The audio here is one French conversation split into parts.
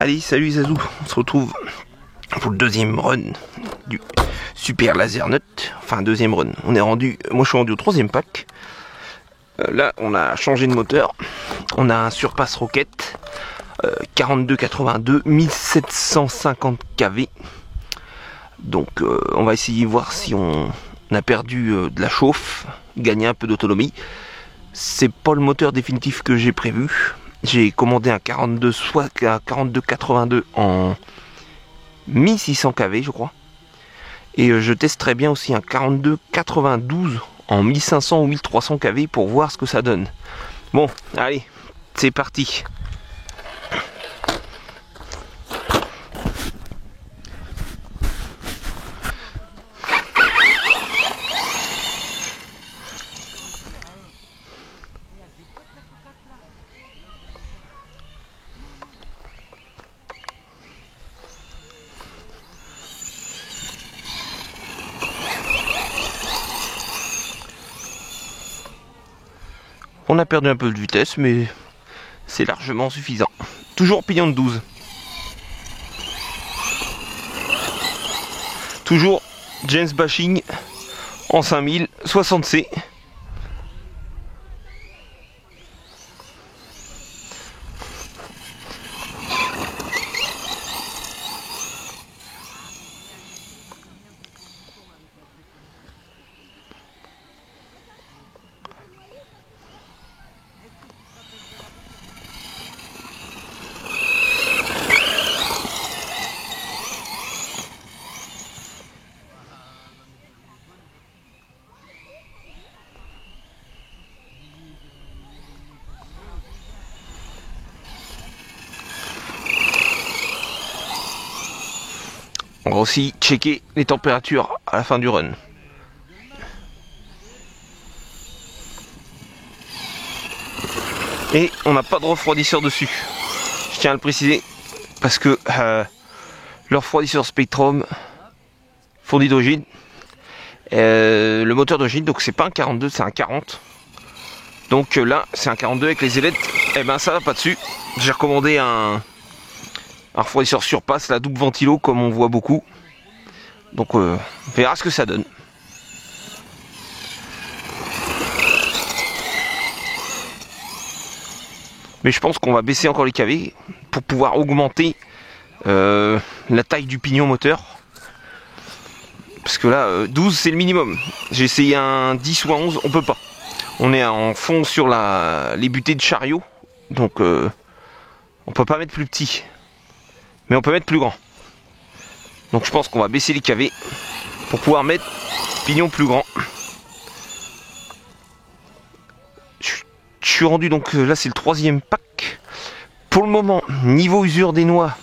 Allez, salut Zazou, on se retrouve pour le deuxième run du Super Laser Nut. Enfin, deuxième run. On est rendu, moi je suis rendu au troisième pack. Là, on a changé de moteur. On a un Surpass Rocket 4282 1750 kV. Donc, on va essayer de voir si on a perdu de la chauffe, gagner un peu d'autonomie. C'est pas le moteur définitif que j'ai prévu. J'ai commandé un 4282 en 1600 kV, je crois. Et je testerai bien aussi un 4292 en 1500 ou 1300 kV pour voir ce que ça donne. Bon, allez, c'est parti. On a perdu un peu de vitesse, mais c'est largement suffisant. Toujours pignon de 12. Toujours James Bashing en 5000, 60C. On va aussi checker les températures à la fin du run. Et on n'a pas de refroidisseur dessus. Je tiens à le préciser parce que le refroidisseur Spectrum fond d'hydrogène, le moteur d'origine, donc c'est pas un 42, c'est un 40. Donc là, c'est un 42 avec les ailettes. Et ben ça va pas dessus. J'ai recommandé un refroidisseur Surpass, la double ventilo comme on voit beaucoup. Donc on verra ce que ça donne. Mais je pense qu'on va baisser encore les kV pour pouvoir augmenter la taille du pignon moteur. Parce que là, 12 c'est le minimum. J'ai essayé un 10 ou un 11, on peut pas. On est en fond sur les butées de chariot. Donc on peut pas mettre plus petit. Mais on peut mettre plus grand. Donc je pense qu'on va baisser les kV pour pouvoir mettre pignon plus grand. Je suis rendu donc là c'est le troisième pack. Pour le moment, niveau usure des noix,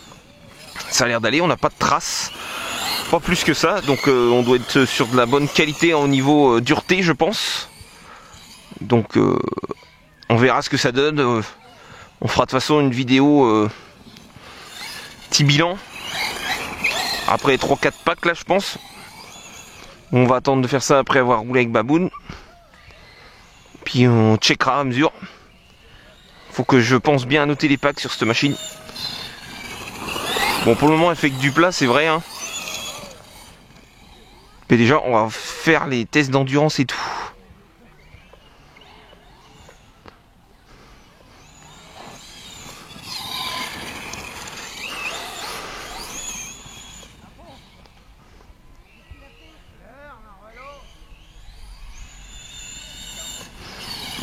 ça a l'air d'aller, on n'a pas de traces. Pas plus que ça, donc on doit être sur de la bonne qualité au niveau dureté je pense. Donc on verra ce que ça donne. On fera de toute façon une vidéo petit bilan après 3-4 packs là je pense. On va attendre de faire ça après avoir roulé avec Baboon. Puis on checkera à mesure. Faut que je pense bien à noter les packs sur cette machine. Bon pour le moment elle fait que du plat c'est vrai hein. Mais déjà on va faire les tests d'endurance et tout.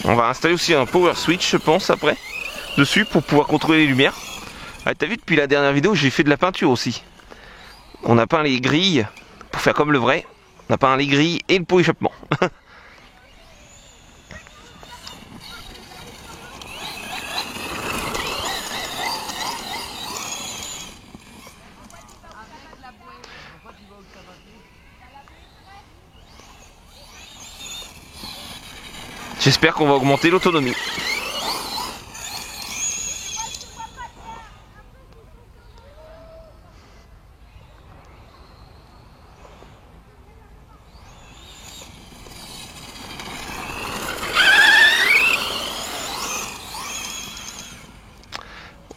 On va installer aussi un power switch je pense après dessus pour pouvoir contrôler les lumières. Ah, t'as vu depuis la dernière vidéo j'ai fait de la peinture aussi. On a peint les grilles pour faire comme le vrai. On a peint les grilles et le pot échappement. J'espère qu'on va augmenter l'autonomie.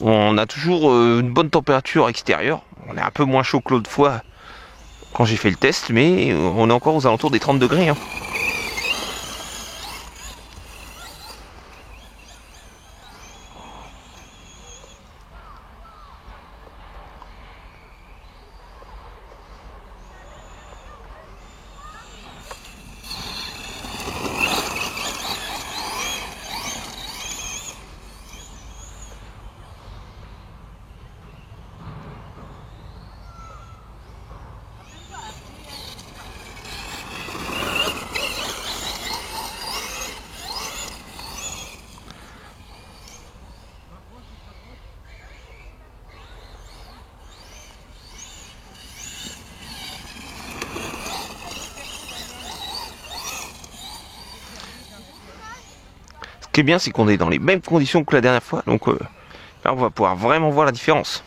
On a toujours une bonne température extérieure. On est un peu moins chaud que l'autre fois quand j'ai fait le test, mais on est encore aux alentours des 30 degrés. Hein. Ce qui est bien, c'est qu'on est dans les mêmes conditions que la dernière fois, donc là on va pouvoir vraiment voir la différence.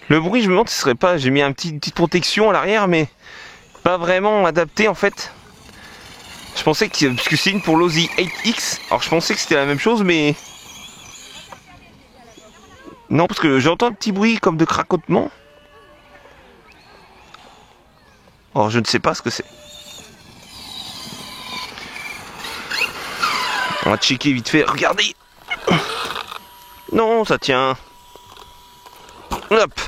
Le bruit, je me demande si ce serait pas... J'ai mis une petite protection à l'arrière, mais pas vraiment adapté en fait. Je pensais que... Parce que c'est une pour l'Audi 8X. Alors je pensais que c'était la même chose, mais... Non, parce que j'entends un petit bruit comme de cracotement. Alors je ne sais pas ce que c'est. On va checker vite fait. Regardez. Non, ça tient. Hop.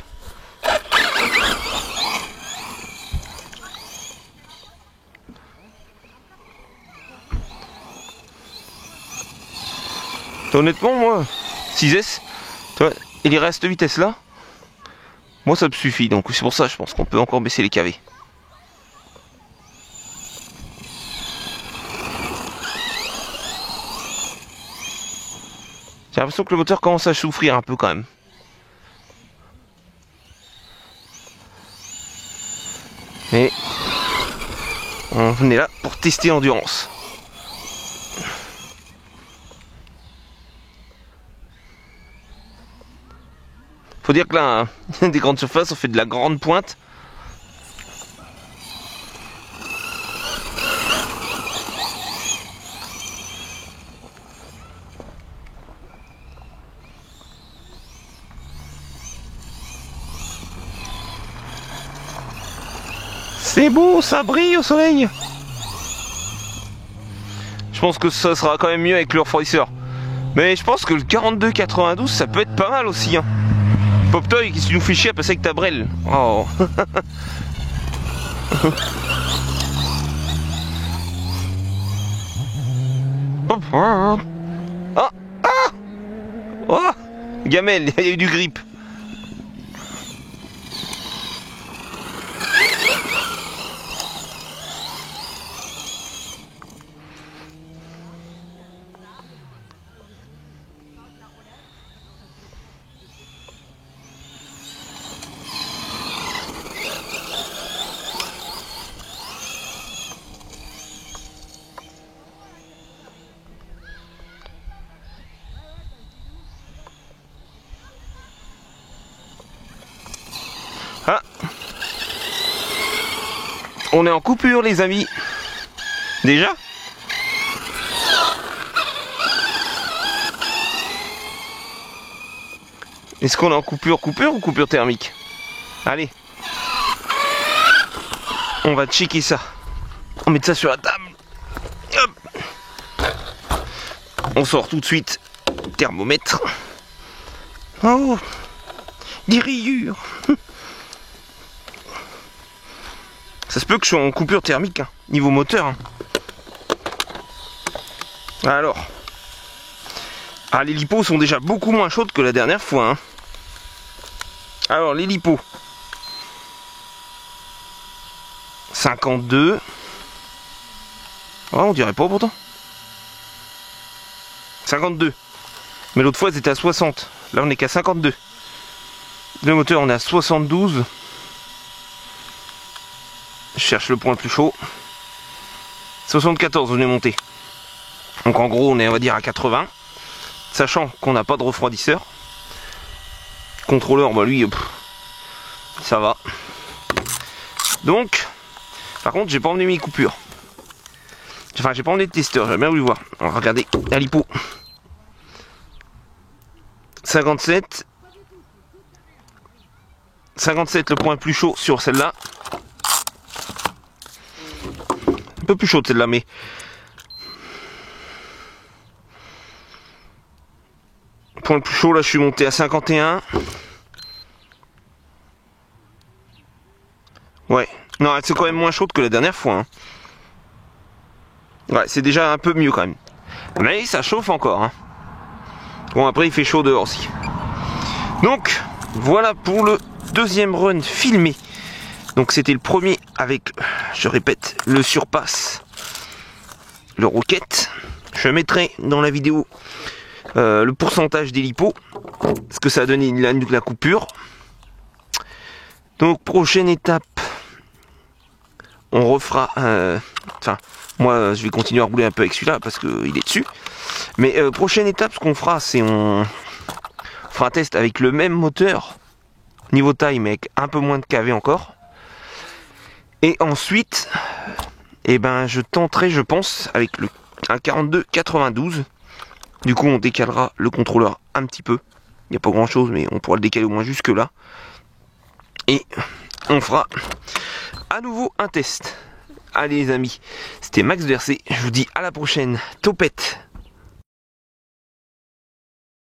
Honnêtement, moi, 6S, et il reste cette vitesse là, moi ça me suffit. Donc c'est pour ça, je pense qu'on peut encore baisser les KV. J'ai l'impression que le moteur commence à souffrir un peu quand même. Mais on est là pour tester l'endurance. Faut dire que là, hein, des grandes surfaces, on fait de la grande pointe. C'est beau, ça brille au soleil. Je pense que ça sera quand même mieux avec le refroidisseur. Mais je pense que le 42-92, ça peut être pas mal aussi. Hein. Poptoy, qui nous fait chier à passer avec ta brelle. Oh. Ah, ah oh, gamelle, il y a eu du grip. Ah. On est en coupure les amis. Déjà ? Est-ce qu'on est en coupure ou coupure thermique? Allez. On va checker ça. On met ça sur la table. Hop. On sort tout de suite. Thermomètre. Oh. Des rayures. Ça se peut que je sois en coupure thermique, hein, niveau moteur. Hein. Alors. Ah, les lipos sont déjà beaucoup moins chaudes que la dernière fois. Hein. Alors, les lipos. 52. Oh, on dirait pas pourtant. 52. Mais l'autre fois, c'était à 60. Là, on est qu'à 52. Le moteur, on est à 72. Je cherche le point le plus chaud. 74, on est monté. Donc en gros, on est, on va dire, à 80. Sachant qu'on n'a pas de refroidisseur. Contrôleur, bah lui, ça va. Donc, par contre, j'ai pas emmené mes coupures. Enfin, j'ai pas emmené de testeur, j'aurais bien voulu voir. On va regarder la lipo. 57. 57 le point plus chaud sur celle-là. Un peu plus chaud celle-là, mais... Point le plus chaud, là je suis monté à 51. Ouais. Non, c'est quand même moins chaude que la dernière fois. Hein. Ouais, c'est déjà un peu mieux quand même. Mais ça chauffe encore. Hein. Bon, après il fait chaud dehors aussi. Donc, voilà pour le deuxième run filmé. Donc c'était le premier avec, je répète, le surpass, le rocket. Je mettrai dans la vidéo le pourcentage des lipos, ce que ça a donné la coupure. Donc prochaine étape, on refera, enfin moi je vais continuer à rouler un peu avec celui-là parce qu'il est dessus. Mais prochaine étape, ce qu'on fera, c'est on fera un test avec le même moteur, niveau taille mais avec un peu moins de KV encore. Et ensuite, eh ben, je tenterai, je pense, avec un 42-92. Du coup, on décalera le contrôleur un petit peu. Il n'y a pas grand chose, mais on pourra le décaler au moins jusque là. Et on fera à nouveau un test. Allez les amis, c'était Max Verset. Je vous dis à la prochaine. Topette!